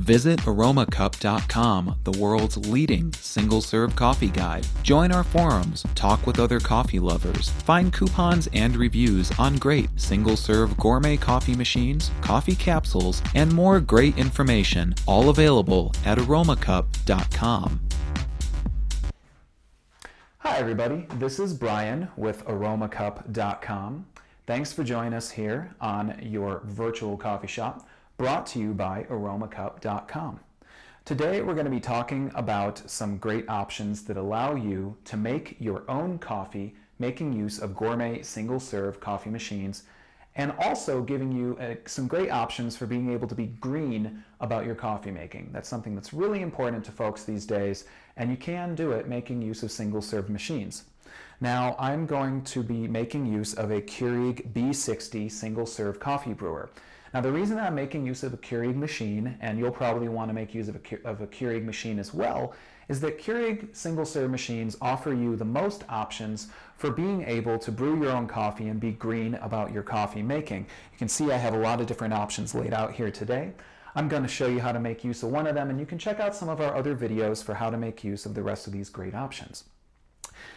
Visit Aromacup.com, the world's leading single-serve coffee guide. Join our forums, talk with other coffee lovers, find coupons and reviews on great single-serve gourmet coffee machines, coffee capsules, and more great information, all available at Aromacup.com. Hi everybody, this is Brian with Aromacup.com. Thanks for joining us here on your virtual coffee shop, brought to you by Aromacup.com. Today we're going to be talking about some great options that allow you to make your own coffee, making use of gourmet single-serve coffee machines, and also giving you some great options for being able to be green about your coffee making. That's something that's really important to folks these days, and you can do it making use of single-serve machines. Now, I'm going to be making use of a Keurig B60 single-serve coffee brewer. Now, the reason I'm making use of a Keurig machine, and you'll probably want to make use of a Keurig machine as well, is that Keurig single-serve machines offer you the most options for being able to brew your own coffee and be green about your coffee making. You can see I have a lot of different options laid out here today. I'm going to show you how to make use of one of them, and you can check out some of our other videos for how to make use of the rest of these great options.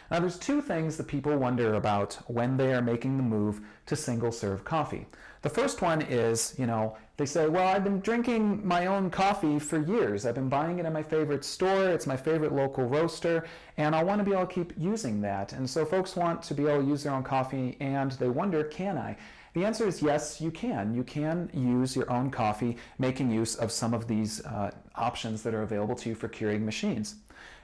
Now, there's two things that people wonder about when they are making the move to single-serve coffee. The first one is, they say, well, I've been drinking my own coffee for years. I've been buying it at my favorite store. It's my favorite local roaster, and I want to be able to keep using that. And so folks want to be able to use their own coffee, and they wonder, can I? The answer is yes, you can. You can use your own coffee, making use of some of these options that are available to you for Keurig machines.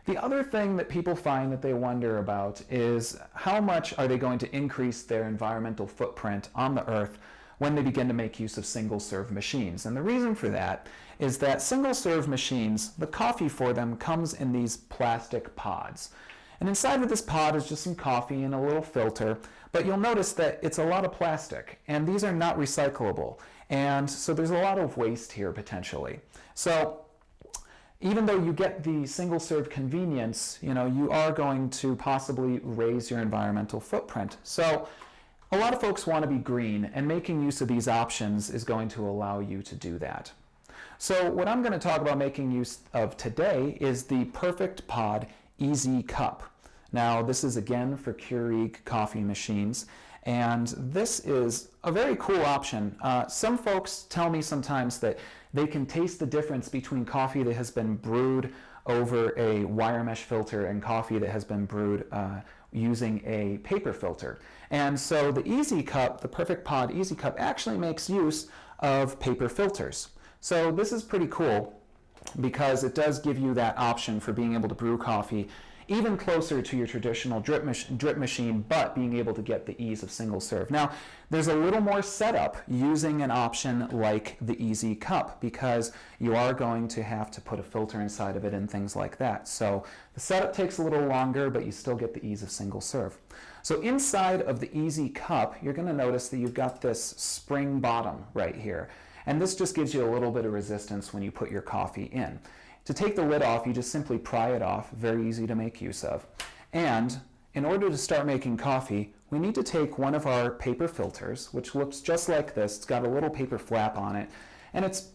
The other thing that people find that they wonder about is how much are they going to increase their environmental footprint on the earth when they begin to make use of single-serve machines. And the reason for that is that single-serve machines, the coffee for them comes in these plastic pods. And inside of this pod is just some coffee and a little filter, but you'll notice that it's a lot of plastic, and these are not recyclable. And so there's a lot of waste here potentially. So even though you get the single-serve convenience, you are going to possibly raise your environmental footprint. So a lot of folks want to be green, and making use of these options is going to allow you to do that. So what I'm going to talk about making use of today is the Perfect Pod Easy Cup. Now, this is again for Keurig coffee machines, and this is a very cool option. Some folks tell me sometimes that they can taste the difference between coffee that has been brewed over a wire mesh filter and coffee that has been brewed using a paper filter. And so the Easy Cup, the Perfect Pod Easy Cup, actually makes use of paper filters. So this is pretty cool because it does give you that option for being able to brew coffee even closer to your traditional drip machine, but being able to get the ease of single serve. Now, there's a little more setup using an option like the Easy Cup because you are going to have to put a filter inside of it and things like that. So the setup takes a little longer, but you still get the ease of single serve. So inside of the Easy Cup, you're going to notice that you've got this spring bottom right here. And this just gives you a little bit of resistance when you put your coffee in. To take the lid off, you just simply pry it off, very easy to make use of. And in order to start making coffee, we need to take one of our paper filters, which looks just like this. It's got a little paper flap on it, and it's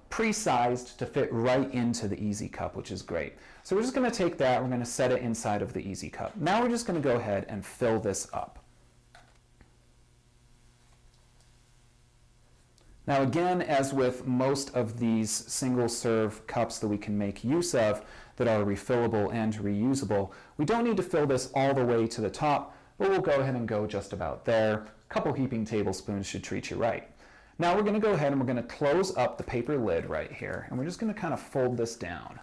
pre-sized to fit right into the Easy Cup, which is great. So we're just going to take that, we're going to set it inside of the Easy Cup. Now we're just going to go ahead and fill this up. Now again, as with most of these single-serve cups that we can make use of that are refillable and reusable, we don't need to fill this all the way to the top, but we'll go ahead and go just about there. A couple heaping tablespoons should treat you right. Now we're going to go ahead and we're going to close up the paper lid right here, and we're just going to kind of fold this down.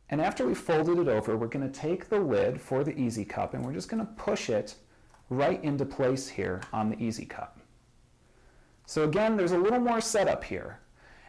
And after we folded it over, we're going to take the lid for the Easy Cup and we're just going to push it right into place here on the Easy Cup. So again, there's a little more setup here.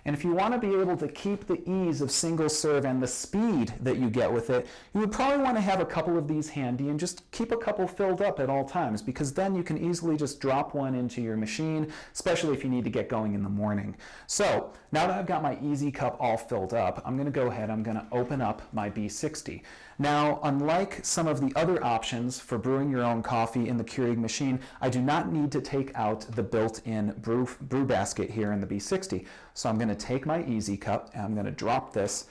And if you want to be able to keep the ease of single serve and the speed that you get with it, you would probably want to have a couple of these handy and just keep a couple filled up at all times, because then you can easily just drop one into your machine, especially if you need to get going in the morning. So now that I've got my Easy Cup all filled up, I'm going to go ahead, I'm going to open up my B60. Now, unlike some of the other options for brewing your own coffee in the Keurig machine, I do not need to take out the built-in brew basket here in the B60. So I'm going to to take my Easy Cup and I'm going to drop this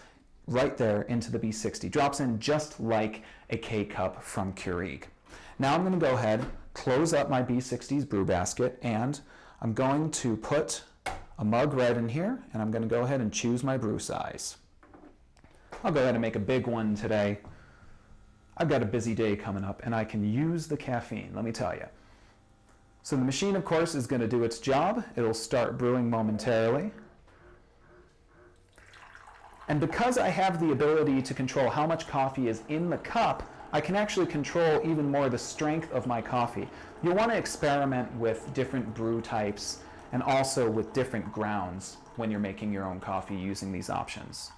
right there into the B60. Drops in just like a K-Cup from Keurig. Now I'm going to go ahead, close up my B60's brew basket, and I'm going to put a mug right in here, and I'm going to go ahead and choose my brew size. I'll go ahead and make a big one today. I've got a busy day coming up, and I can use the caffeine, let me tell you. So the machine, of course, is going to do its job. It'll start brewing momentarily. And because I have the ability to control how much coffee is in the cup, I can actually control even more the strength of my coffee. You'll want to experiment with different brew types and also with different grounds when you're making your own coffee using these options.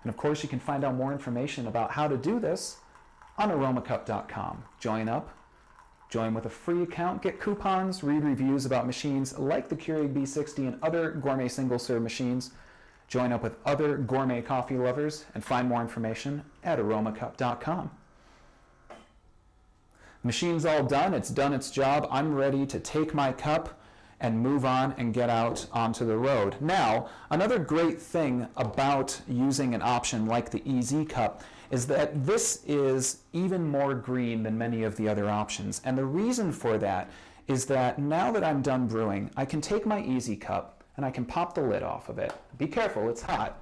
And of course, you can find out more information about how to do this on Aromacup.com. Join up, join with a free account, get coupons, read reviews about machines like the Keurig B60 and other gourmet single-serve machines. Join up with other gourmet coffee lovers and find more information at Aromacup.com. Machine's all done, it's done its job. I'm ready to take my cup and move on and get out onto the road. Now, another great thing about using an option like the Easy Cup is that this is even more green than many of the other options. And the reason for that is that now that I'm done brewing, I can take my Easy Cup and I can pop the lid off of it. Be careful, it's hot.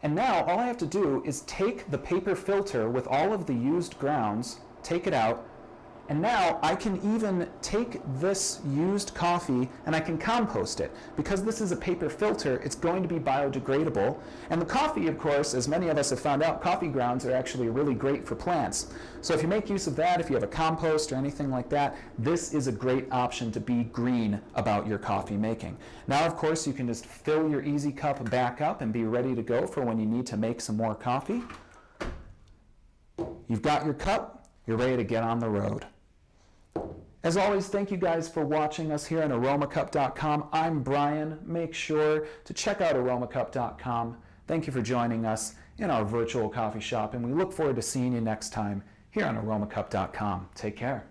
And now all I have to do is take the paper filter with all of the used grounds, take it out, and now I can even take this used coffee and I can compost it. Because this is a paper filter, it's going to be biodegradable. And the coffee, of course, as many of us have found out, coffee grounds are actually really great for plants. So if you make use of that, if you have a compost or anything like that, this is a great option to be green about your coffee making. Now, of course, you can just fill your Easy Cup back up and be ready to go for when you need to make some more coffee. You've got your cup, you're ready to get on the road. As always, thank you guys for watching us here on Aromacup.com. I'm Brian. Make sure to check out Aromacup.com. Thank you for joining us in our virtual coffee shop, and we look forward to seeing you next time here on Aromacup.com. Take care.